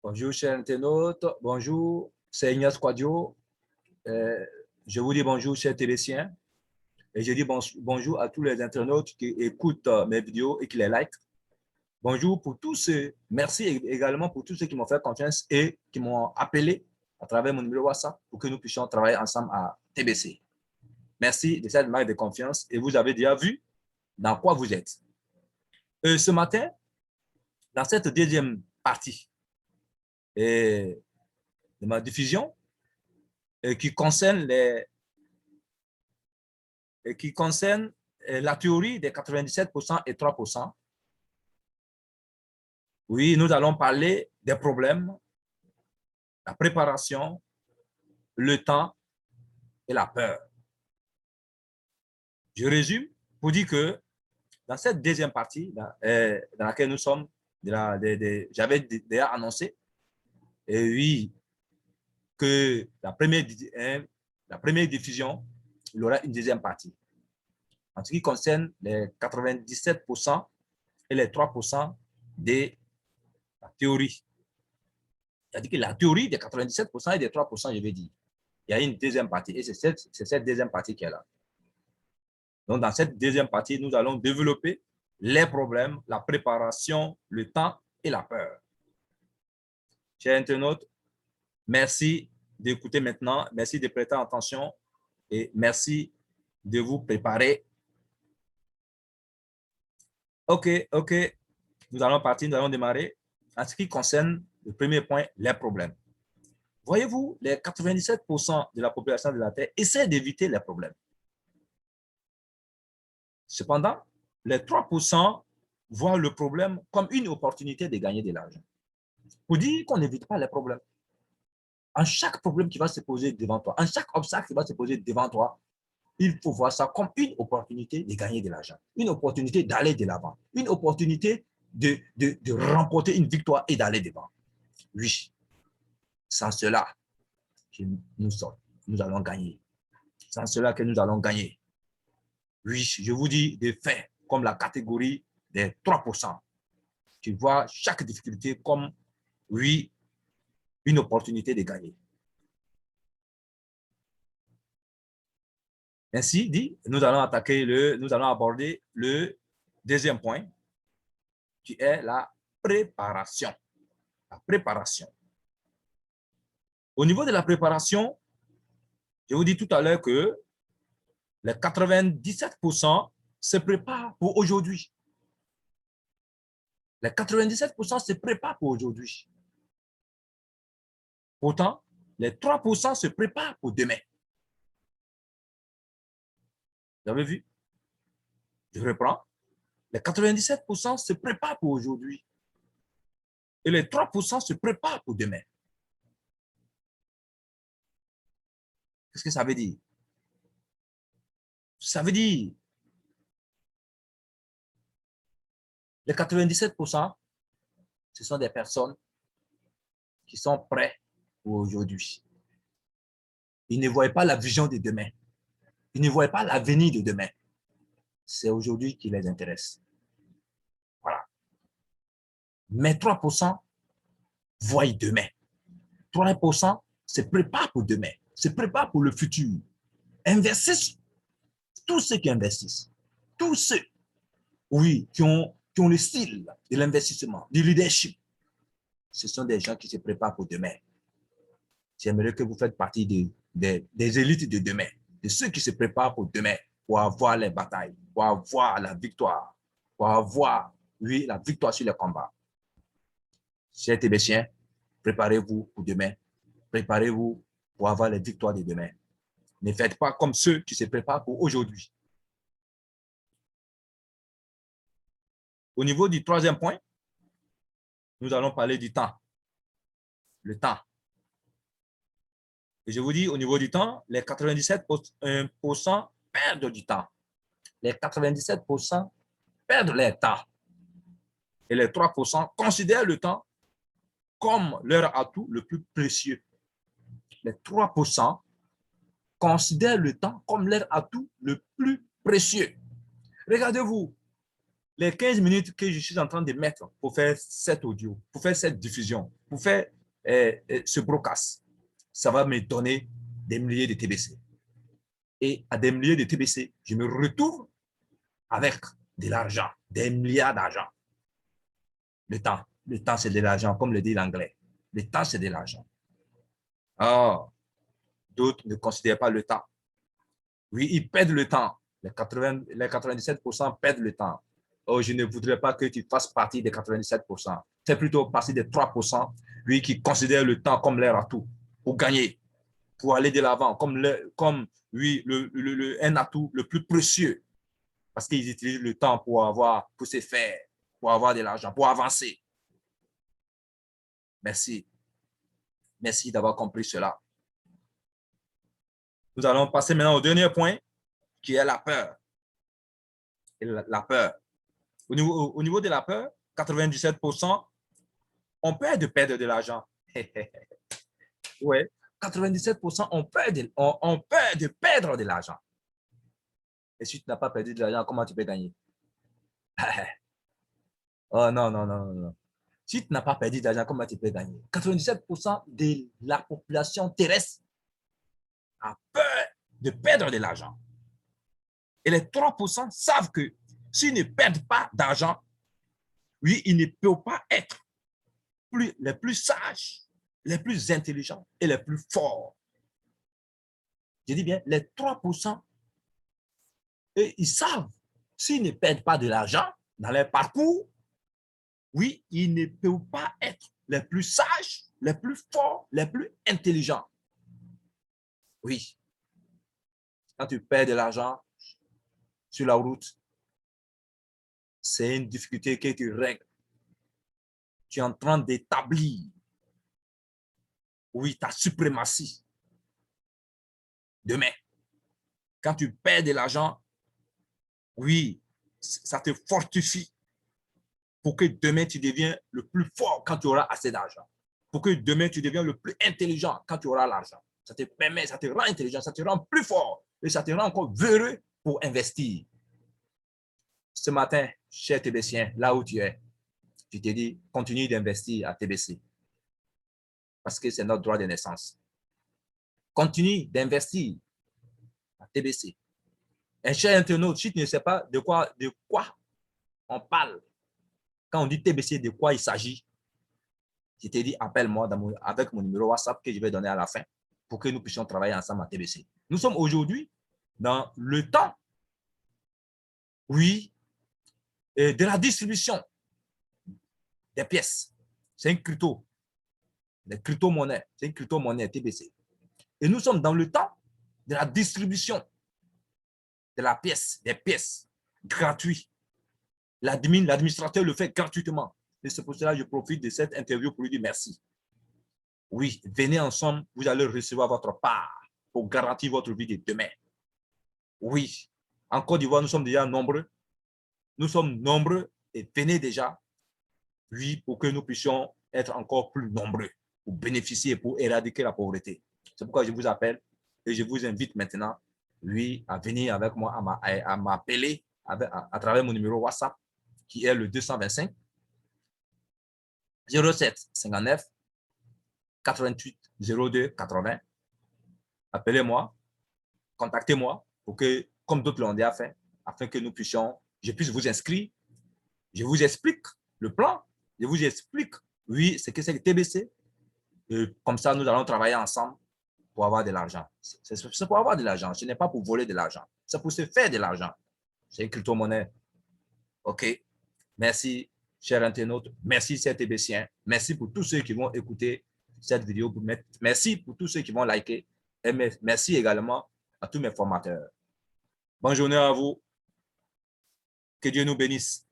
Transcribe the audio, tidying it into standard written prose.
Bonjour, chers internautes. Bonjour, c'est Ignace Quadio. Je vous dis bonjour, chers Télésiens. Et je dis bonjour à tous les internautes qui écoutent mes vidéos et qui les likent. Bonjour pour tous ceux, merci également pour tous ceux qui m'ont fait confiance et qui m'ont appelé à travers mon numéro WhatsApp pour que nous puissions travailler ensemble à TBC. Merci de cette marque de confiance et vous avez déjà vu dans quoi vous êtes. Ce matin, dans cette deuxième partie de ma diffusion, qui concerne la théorie des 97% et 3%. Oui, nous allons parler des problèmes, la préparation, le temps et la peur. Je résume pour dire que dans cette deuxième partie, dans laquelle nous sommes, j'avais déjà annoncé, et oui, que la première diffusion, il y aura une deuxième partie. En ce qui concerne les 97% et les 3% de la théorie. C'est-à-dire que la théorie des 97% et des 3%, je vais dire, il y a une deuxième partie et c'est cette deuxième partie qui est là. Donc, dans cette deuxième partie, nous allons développer les problèmes, la préparation, le temps et la peur. Chers internautes, merci d'écouter maintenant, merci de prêter attention et merci de vous préparer. OK, nous allons partir, nous allons démarrer. En ce qui concerne le premier point, les problèmes. Voyez-vous, les 97% de la population de la Terre essaient d'éviter les problèmes. Cependant, les 3% voient le problème comme une opportunité de gagner de l'argent. Pour dire qu'on n'évite pas les problèmes. En chaque problème qui va se poser devant toi, en chaque obstacle qui va se poser devant toi, il faut voir ça comme une opportunité de gagner de l'argent, une opportunité d'aller de l'avant, une opportunité de remporter une victoire et d'aller devant. Oui, sans cela, nous allons gagner. Sans cela que nous allons gagner. Oui, je vous dis des faits comme la catégorie des 3%. Tu vois chaque difficulté comme, oui, une opportunité de gagner. Ainsi dit, nous allons aborder le deuxième point, qui est la préparation. La préparation. Au niveau de la préparation, je vous dis tout à l'heure que les 97% se préparent pour aujourd'hui. Les 97% se préparent pour aujourd'hui. Pourtant, les 3% se préparent pour demain. Vous avez vu? Je reprends. Les 97% se préparent pour aujourd'hui. Et les 3% se préparent pour demain. Qu'est-ce que ça veut dire? Ça veut dire les 97%, ce sont des personnes qui sont prêtes pour aujourd'hui. Ils ne voient pas la vision de demain. Ils ne voient pas l'avenir de demain. C'est aujourd'hui qui les intéresse. Voilà. Mais 3% voient demain. 3% se préparent pour demain, se préparent pour le futur. Investissent. Tous ceux qui investissent, tous ceux, oui, qui ont le style de l'investissement, du leadership, ce sont des gens qui se préparent pour demain. J'aimerais que vous faites partie des élites de demain, de ceux qui se préparent pour demain, pour avoir les batailles, pour avoir la victoire, pour avoir, oui, la victoire sur les combats. Chers Tébétiens, préparez-vous pour demain. Préparez-vous pour avoir les victoires de demain. Ne faites pas comme ceux qui se préparent pour aujourd'hui. Au niveau du troisième point, nous allons parler du temps. Le temps. Et je vous dis, au niveau du temps, les 97% perdent du temps. Les 97% perdent leur temps. Et les 3% considèrent le temps comme leur atout le plus précieux. Les 3% considèrent le temps comme leur atout le plus précieux. Regardez-vous, les 15 minutes que je suis en train de mettre pour faire cet audio, pour faire cette diffusion, pour faire ce broadcast, ça va me donner des milliers de TBC. Et à des milliers de TBC, je me retrouve avec de l'argent, des milliards d'argent. Le temps, c'est de l'argent, comme le dit l'anglais. Le temps, c'est de l'argent. Oh, d'autres ne considèrent pas le temps. Oui, ils perdent le temps. Les 97% perdent le temps. Oh, je ne voudrais pas que tu fasses partie des 97%. C'est plutôt partie des 3%, oui, qui considèrent le temps comme leur atout pour gagner, pour aller de l'avant, comme oui, un atout le plus précieux. Parce qu'ils utilisent le temps pour se faire, pour avoir de l'argent, pour avancer. Merci. Merci d'avoir compris cela. Nous allons passer maintenant au dernier point, qui est la peur. Et la peur. Au niveau de la peur, 97% ont peur de perdre de l'argent. Oui, 97% ont peur de perdre de l'argent. Et si tu n'as pas perdu de l'argent, comment tu peux gagner? Oh non, non, non, non. Si tu n'as pas perdu d'argent, comment tu peux gagner? 97% de la population terrestre a peur de perdre de l'argent. Et les 3% savent que s'ils ne perdent pas d'argent, oui, ils ne peuvent pas être les plus sages, les plus intelligents et les plus forts. Je dis bien, les 3%, et ils savent, s'ils ne perdent pas de l'argent dans leur parcours, oui, ils ne peuvent pas être les plus sages, les plus forts, les plus intelligents. Oui. Quand tu perds de l'argent sur la route, c'est une difficulté que tu règles. Tu es en train d'établir, oui, ta suprématie. Demain, quand tu perds de l'argent, oui, ça te fortifie pour que demain, tu deviens le plus fort quand tu auras assez d'argent. Pour que demain, tu deviens le plus intelligent quand tu auras l'argent. Ça te permet, ça te rend intelligent, ça te rend plus fort et ça te rend encore véreux pour investir. Ce matin, cher TBCien, là où tu es, je te dis, continue d'investir à TBC parce que c'est notre droit de naissance. Continue d'investir à TBC. Un cher internaute, si tu ne sais pas de quoi on parle, quand on dit TBC, de quoi il s'agit, je te dis, appelle-moi avec mon numéro WhatsApp que je vais donner à la fin pour que nous puissions travailler ensemble à TBC. Nous sommes aujourd'hui dans le temps, oui, de la distribution des pièces. C'est une crypto. Les crypto-monnaies. C'est une crypto-monnaie TBC. Et nous sommes dans le temps de la distribution de la pièce, des pièces gratuites. L'administrateur le fait gratuitement. Et c'est pour cela que je profite de cette interview pour lui dire merci. Oui, venez ensemble, vous allez recevoir votre part pour garantir votre vie de demain. Oui, en Côte d'Ivoire, nous sommes déjà nombreux. Nous sommes nombreux et venez déjà, oui, pour que nous puissions être encore plus nombreux, pour bénéficier, pour éradiquer la pauvreté. C'est pourquoi je vous appelle et je vous invite maintenant, oui, à venir avec moi, à m'appeler à travers mon numéro WhatsApp, qui est le 225 07 59 88 02 80. Appelez-moi, contactez-moi pour que, comme d'autres l'ont déjà fait, afin que nous puissions, je puisse vous inscrire. Je vous explique le plan, je vous explique, oui, ce que c'est le TBC. Et comme ça, nous allons travailler ensemble pour avoir de l'argent. C'est pour avoir de l'argent, ce n'est pas pour voler de l'argent, c'est pour se faire de l'argent. C'est une crypto-monnaie. OK. Merci, chers internautes. Merci, chers TBCiens. Merci pour tous ceux qui vont écouter cette vidéo. Merci pour tous ceux qui vont liker. Et merci également à tous mes formateurs. Bonne journée à vous. Que Dieu nous bénisse.